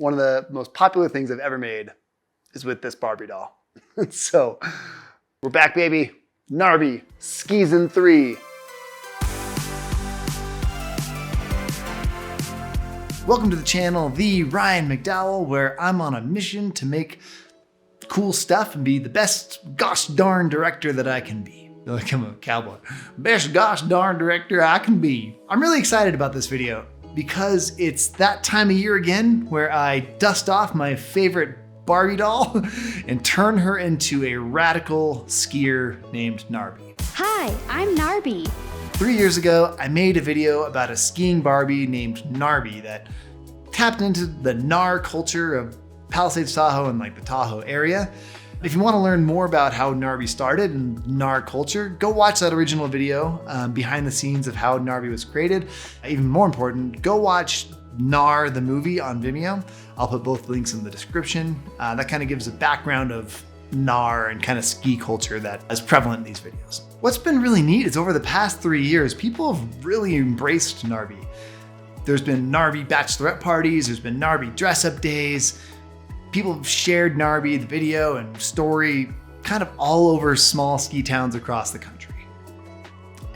one of the most popular things I've ever made is with this Barbie doll. So we're back, baby. Gnarbie, Season 3. Welcome to the channel, the Ryan McDowell, where I'm on a mission to make cool stuff and be the best gosh darn director that I can be. Like I'm a cowboy. Best gosh darn director I can be. I'm really excited about this video because it's that time of year again where I dust off my favorite Barbie doll and turn her into a radical skier named Gnarbie. Hi, I'm Gnarbie. 3 years ago, I made a video about a skiing Barbie named Gnarbie that tapped into the Gnar culture of Palisades, Tahoe, and like the Tahoe area. If you want to learn more about how Gnarbie started and Gnar culture, go watch that original video behind the scenes of how Gnarbie was created. Even more important, go watch Gnar the movie on Vimeo. I'll put both links in the description. That kind of gives a background of Gnar and kind of ski culture that is prevalent in these videos. What's been really neat is over the past 3 years, people have really embraced Gnarbie. There's been Gnarbie bachelorette parties, there's been Gnarbie dress-up days. People have shared Gnarbie, the video and story, kind of all over small ski towns across the country.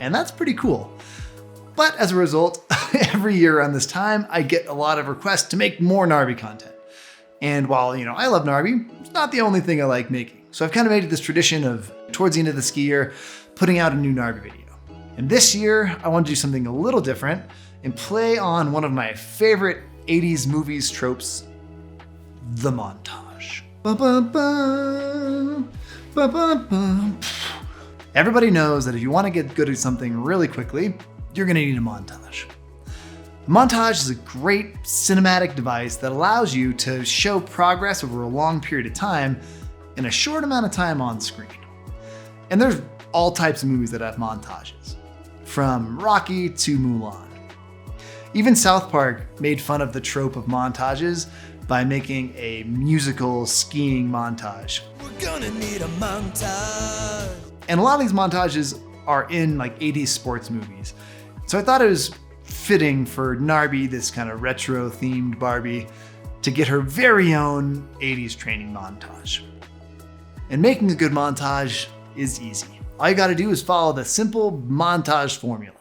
And that's pretty cool. But as a result, every year around this time, I get a lot of requests to make more Gnarbie content. And while, I love Gnarbie, it's not the only thing I like making. So I've kind of made it this tradition of, towards the end of the ski year, putting out a new Gnarbie video. And this year, I want to do something a little different and play on one of my favorite 80s movies tropes, the montage. Everybody knows that if you want to get good at something really quickly, you're going to need a montage. A montage is a great cinematic device that allows you to show progress over a long period of time in a short amount of time on screen. And there's all types of movies that have montages, from Rocky to Mulan. Even South Park made fun of the trope of montages by making a musical skiing montage. We're gonna need a montage. And a lot of these montages are in like 80s sports movies. So I thought it was fitting for Gnarbie, this kind of retro themed Barbie, to get her very own 80s training montage. And making a good montage is easy. All you gotta do is follow the simple montage formula.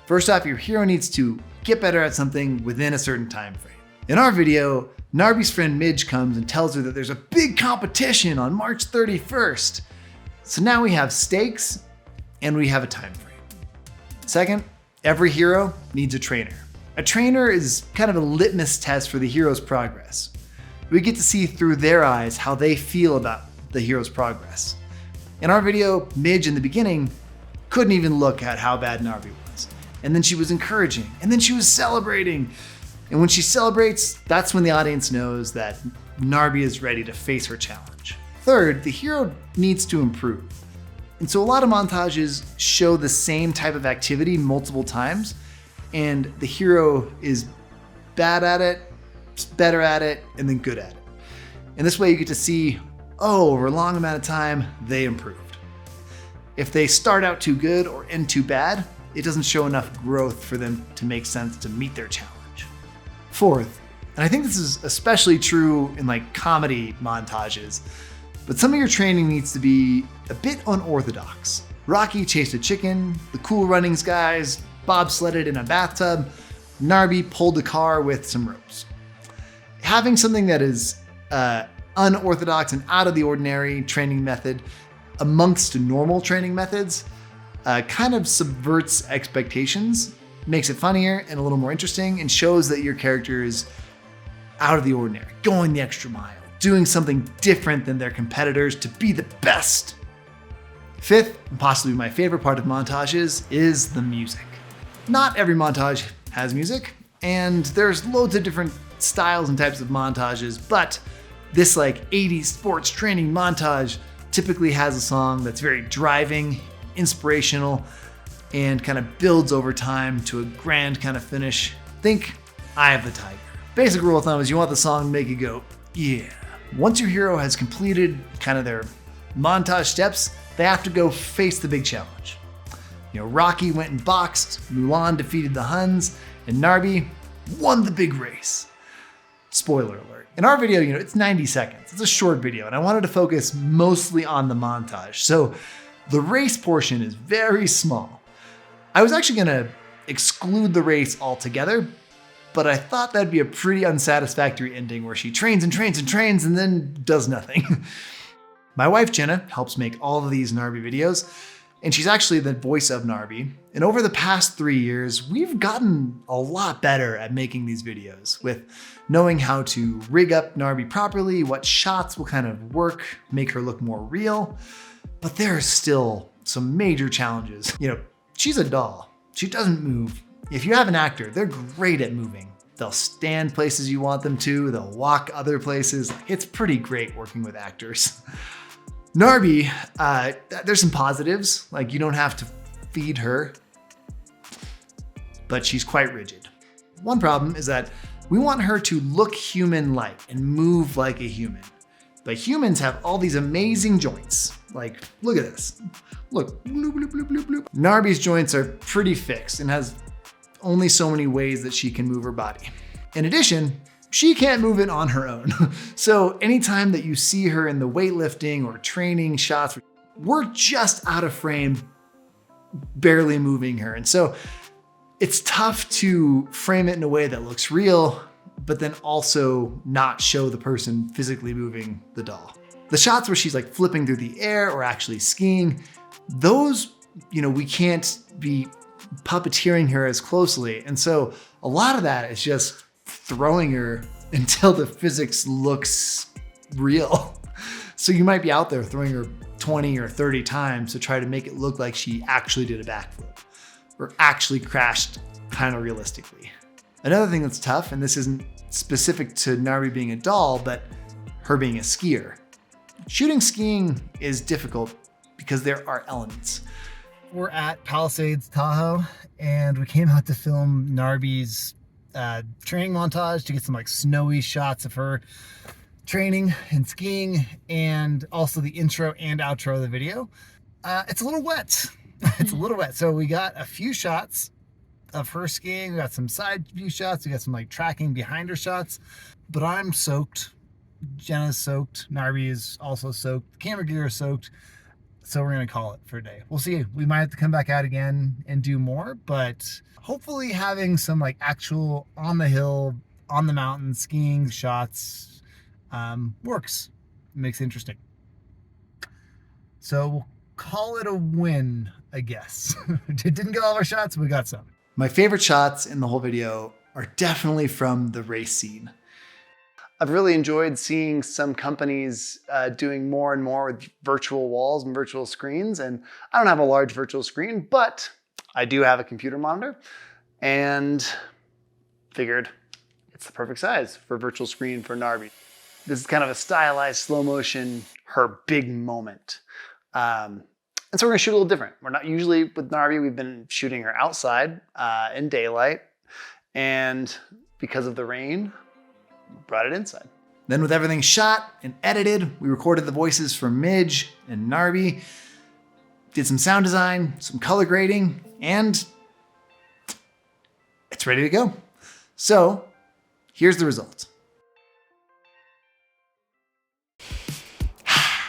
First off, your hero needs to get better at something within a certain time frame. In our video, Gnarbie's friend Midge comes and tells her that there's a big competition on March 31st. So now we have stakes and we have a time frame. Second, every hero needs a trainer. A trainer is kind of a litmus test for the hero's progress. We get to see through their eyes how they feel about the hero's progress. In our video, Midge in the beginning couldn't even look at how bad Gnarbie was. And then she was encouraging, and then she was celebrating. And when she celebrates, that's when the audience knows that Gnarbie is ready to face her challenge. Third, the hero needs to improve. And so a lot of montages show the same type of activity multiple times, and the hero is bad at it, better at it, and then good at it. And this way you get to see, over a long amount of time, they improved. If they start out too good or end too bad, it doesn't show enough growth for them to make sense to meet their challenge. Fourth, and I think this is especially true in like comedy montages, but some of your training needs to be a bit unorthodox. Rocky chased a chicken, the Cool Runnings guys bobsledded in a bathtub, Gnarbie pulled a car with some ropes. Having something that is unorthodox and out of the ordinary training method amongst normal training methods kind of subverts expectations, makes it funnier and a little more interesting, and shows that your character is out of the ordinary, going the extra mile, doing something different than their competitors to be the best. Fifth, and possibly my favorite part of montages, is the music. Not every montage has music, and there's loads of different styles and types of montages, but this like 80s sports training montage typically has a song that's very driving, inspirational, and kind of builds over time to a grand kind of finish. Think Eye of the Tiger. Basic rule of thumb is you want the song to make you go, yeah. Once your hero has completed kind of their montage steps, they have to go face the big challenge. Rocky went and boxed, Mulan defeated the Huns, and Gnarbie won the big race. Spoiler alert. In our video, it's 90 seconds. It's a short video, and I wanted to focus mostly on the montage. So the race portion is very small. I was actually gonna exclude the race altogether, but I thought that'd be a pretty unsatisfactory ending where she trains and trains and trains and then does nothing. My wife Jenna helps make all of these Gnarbie videos, and she's actually the voice of Gnarbie. And over the past 3 years, we've gotten a lot better at making these videos, with knowing how to rig up Gnarbie properly, what shots will kind of work, make her look more real. But there are still some major challenges. She's a doll. She doesn't move. If you have an actor, they're great at moving. They'll stand places you want them to, they'll walk other places. It's pretty great working with actors. Gnarbie, there's some positives, like you don't have to feed her, but she's quite rigid. One problem is that we want her to look human-like and move like a human. But humans have all these amazing joints. Like, look at this. Look, bloop, bloop, bloop, bloop, bloop. Gnarbie's joints are pretty fixed and has only so many ways that she can move her body. In addition, she can't move it on her own. So anytime that you see her in the weightlifting or training shots, we're just out of frame, barely moving her. And so it's tough to frame it in a way that looks real, but then also not show the person physically moving the doll. The shots where she's like flipping through the air or actually skiing, those, we can't be puppeteering her as closely. And so a lot of that is just throwing her until the physics looks real. So you might be out there throwing her 20 or 30 times to try to make it look like she actually did a backflip or actually crashed kind of realistically. Another thing that's tough, and this isn't specific to Gnarbie being a doll, but her being a skier. Shooting skiing is difficult because there are elements. We're at Palisades, Tahoe, and we came out to film Gnarbie's training montage to get some like snowy shots of her training and skiing, and also the intro and outro of the video. It's a little wet. It's a little wet. So we got a few shots of her skiing. We got some side view shots. We got some like tracking behind her shots, but I'm soaked. Jenna's soaked. Gnarbie is also soaked. The camera gear is soaked. So we're gonna call it for a day. We'll see. We might have to come back out again and do more, but hopefully having some like actual on the hill, on the mountain skiing shots works. Makes it interesting. So we'll call it a win, I guess. It didn't get all our shots, but we got some. My favorite shots in the whole video are definitely from the race scene. I've really enjoyed seeing some companies doing more and more with virtual walls and virtual screens. And I don't have a large virtual screen, but I do have a computer monitor and figured it's the perfect size for a virtual screen for Gnarbie. This is kind of a stylized slow motion, her big moment. And so we're gonna shoot a little different. We're not usually with Gnarbie, we've been shooting her outside in daylight. And because of the rain, brought it inside. Then with everything shot and edited, we recorded the voices for Midge and Gnarbie, did some sound design, some color grading, and it's ready to go. So here's the result.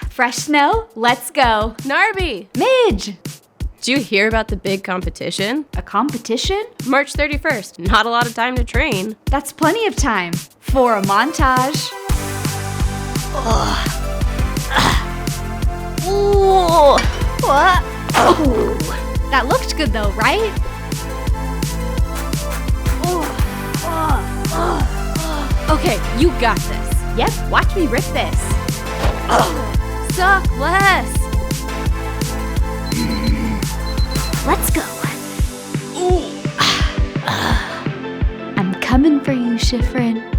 Fresh snow, let's go. Gnarbie! Midge! Did you hear about the big competition? A competition? March 31st. Not a lot of time to train. That's plenty of time for a montage. Ooh. What? Oh. That looked good though, right? Okay, you got this. Yep, watch me rip this. Suck less. Let's go. I'm coming for you, Schifrin.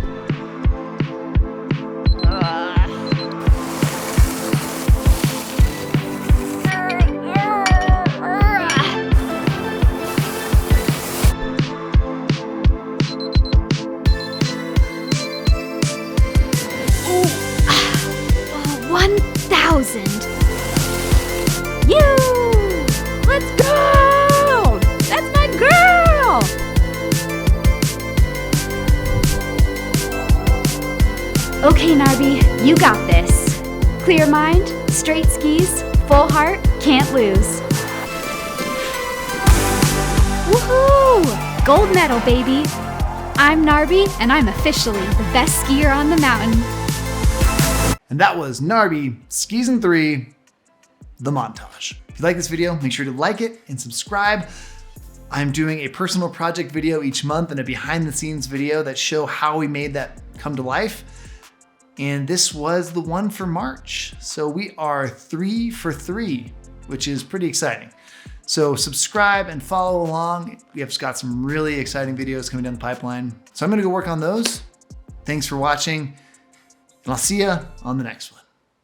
Let's go! That's my girl! Okay, Gnarbie, you got this. Clear mind, straight skis, full heart, can't lose. Woohoo! Gold medal, baby. I'm Gnarbie, and I'm officially the best skier on the mountain. And that was Gnarbie, Skis in 3, the montage. If you like this video, make sure to like it and subscribe. I'm doing a personal project video each month and a behind the scenes video that show how we made that come to life. And this was the one for March. So we are 3 for 3, which is pretty exciting. So subscribe and follow along. We have got some really exciting videos coming down the pipeline. So I'm gonna go work on those. Thanks for watching, and I'll see you on the next one.